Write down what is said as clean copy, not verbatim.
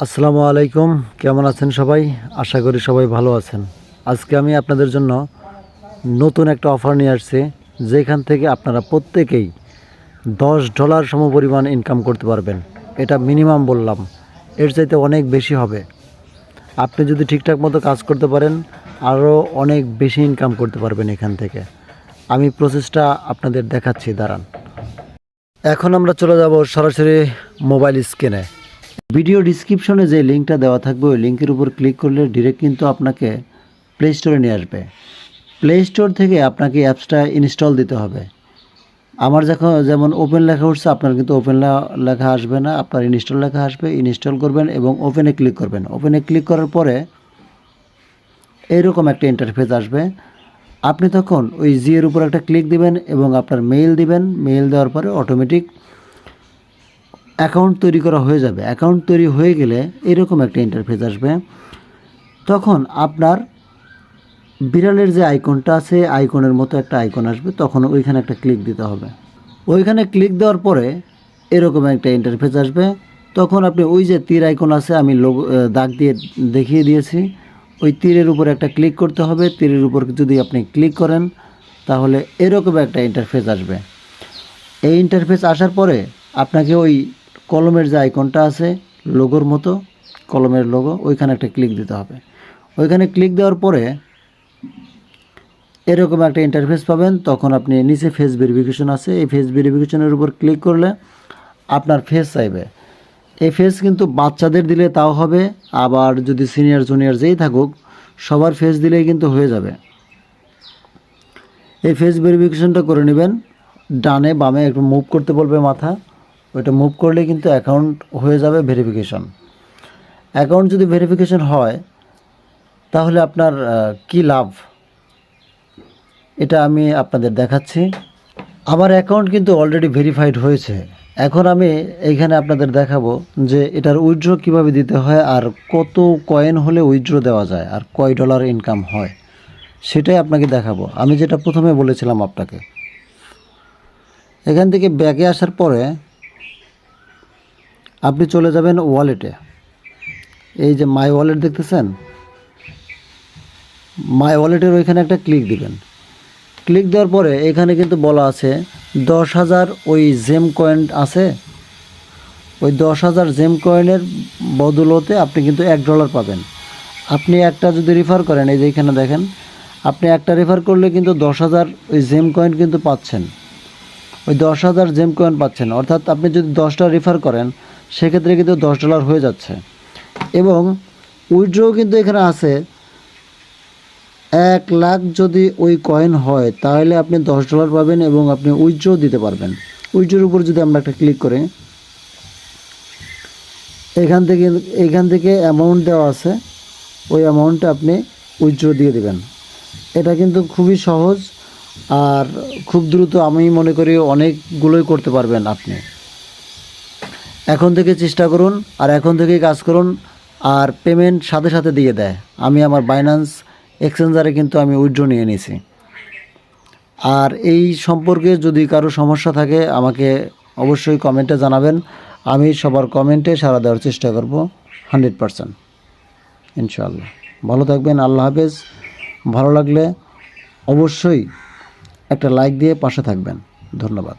আসসালামু আলাইকুম। কেমন আছেন সবাই? আশা করি সবাই ভালো আছেন। আজকে আমি আপনাদের জন্য নতুন একটা অফার নিয়ে আসছি, যেখান থেকে আপনারা প্রত্যেকেই $10 সমপরিমাণ ইনকাম করতে পারবেন। এটা মিনিমাম বললাম, এর চাইতে অনেক বেশি হবে। আপনি যদি ঠিকঠাক মতো কাজ করতে পারেন, আরও অনেক বেশি ইনকাম করতে পারবেন এখান থেকে। আমি প্রসেসটা আপনাদের দেখাচ্ছি, দাঁড়ান। এখন আমরা চলে যাব সরাসরি মোবাইল স্ক্রিনে। ভিডিও ডিসক্রিপশনে যে লিঙ্কটা দেওয়া থাকবে ওই লিঙ্কের উপর ক্লিক করলে ডিরেক্ট কিন্তু আপনাকে প্লে স্টোরে নিয়ে আসবে। প্লে স্টোর থেকে আপনাকে অ্যাপসটা ইনস্টল দিতে হবে। আমার যেমন ওপেন লেখা উঠছে, আপনার কিন্তু ওপেন লেখা আসবে না, আপনার ইনস্টল লেখা আসবে। ইনস্টল করবেন এবং ওপেনে ক্লিক করবেন। ওপেনে ক্লিক করার পরে এইরকম একটা ইন্টারফেস আসবে। আপনি তখন ওই জিয়ের উপর একটা ক্লিক দিবেন এবং আপনার মেইল দিবেন। মেইল দেওয়ার পরে অটোমেটিক অ্যাকাউন্ট তৈরি করা হয়ে যাবে। অ্যাকাউন্ট তৈরি হয়ে গেলে এরকম একটা ইন্টারফেস আসবে। তখন আপনার বিড়ালের যে আইকনটা আছে, আইকনের মতো একটা আইকন আসবে, তখন ওইখানে একটা ক্লিক দিতে হবে। ওইখানে ক্লিক দেওয়ার পরে এরকম একটা ইন্টারফেস আসবে। তখন আপনি ওই যে তীর আইকন আছে, আমি দাগ দিয়ে দেখিয়ে দিয়েছি, ওই তীরের উপর একটা ক্লিক করতে হবে। তীরের উপর যদি আপনি ক্লিক করেন তাহলে এরকম একটা ইন্টারফেস আসবে। এই ইন্টারফেস আসার পরে আপনাকে ওই কলমের যে আইকনটা আছে, লোগোর মতো, কলমের লোগো, ওইখানে একটা ক্লিক দিতে হবে। ওইখানে ক্লিক দেওয়ার পরে এরকম একটা ইন্টারফেস পাবেন। তখন আপনি নিচে ফেস ভেরিফিকেশন আছে, এই ফেস ভেরিফিকেশনের উপর ক্লিক করলে আপনার ফেস চাইবে। এই ফেস কিন্তু বাচ্চাদের দিলে তাও হবে, আবার যদি সিনিয়র জুনিয়র যেই থাকুক সবার ফেস দিলেই কিন্তু হয়ে যাবে। এই ফেস ভেরিফিকেশনটা করে নেবেন। ডানে বামে একটু মুভ করতে বলবে মাথা, ওইটা মুভ করলে কিন্তু অ্যাকাউন্ট হয়ে যাবে ভেরিফিকেশন। অ্যাকাউন্ট যদি ভেরিফিকেশন হয় তাহলে আপনার কি লাভ, এটা আমি আপনাদের দেখাচ্ছি। আমার অ্যাকাউন্ট কিন্তু অলরেডি ভেরিফাইড হয়েছে। এখন আমি এইখানে আপনাদের দেখাবো যে এটার উইথড্র কিভাবে দিতে হয়, আর কত কয়েন হলে উইথড্র দেওয়া যায়, আর কয় ডলার ইনকাম হয়, সেটাই আপনাকে দেখাবো। আমি যেটা প্রথমে বলেছিলাম আপনাকে, এখান থেকে ব্যাকে আসার পরে আপনি চলে যাবেন ওয়ালেটে। এই যে মাই ওয়ালেট দেখতেছেন, মাই ওয়ালেটের ওইখানে একটা ক্লিক দিবেন। ক্লিক দেওয়ার পরে এখানে কিন্তু বলা আছে 10,000 ওই জেম কয়েন আছে। ওই 10,000 জেম কয়েনের বদলতে আপনি কিন্তু $1 পাবেন। আপনি একটা যদি রেফার করেন, এই যে এখানে দেখেন, আপনি একটা রেফার করলে কিন্তু 10,000 ওই জেম কয়েন কিন্তু পাচ্ছেন। ওই 10,000 জেম কয়েন পাচ্ছেন, অর্থাৎ আপনি যদি 10টা রেফার করেন সেক্ষেত্রে কিন্তু $10 হয়ে যাচ্ছে। এবং উইথড্রও কিন্তু এখানে আছে, 1 লাখ যদি ওই কয়েন হয় তাহলে আপনি $10 পাবেন এবং আপনি উইথড্র দিতে পারবেন। উইথড্রোর উপর যদি আমরা একটা ক্লিক করি, এখান থেকে অ্যামাউন্ট দেওয়া আছে, ওই অ্যামাউন্টটা আপনি উইথড্র দিয়ে দেবেন। এটা কিন্তু খুবই সহজ আর খুব দ্রুত, আমি মনে করি অনেকগুলোই করতে পারবেন আপনি। এখন থেকে চেষ্টা করুন আর এখন থেকেই কাজ করুন, আর পেমেন্ট সাথে সাথে দিয়ে দেয়। আমি আমার বাইন্যান্স এক্সচেঞ্জারে কিন্তু আমি উইথড্র নিয়ে নিয়েছি। আর এই সম্পর্কে যদি কারো সমস্যা থাকে আমাকে অবশ্যই কমেন্টে জানাবেন। আমি সবার কমেন্টে সাড়া দেওয়ার চেষ্টা করব 100%, ইনশাআল্লাহ। ভালো থাকবেন, আল্লাহ হাফেজ। ভালো লাগলে অবশ্যই একটা লাইক দিয়ে পাশে থাকবেন। ধন্যবাদ।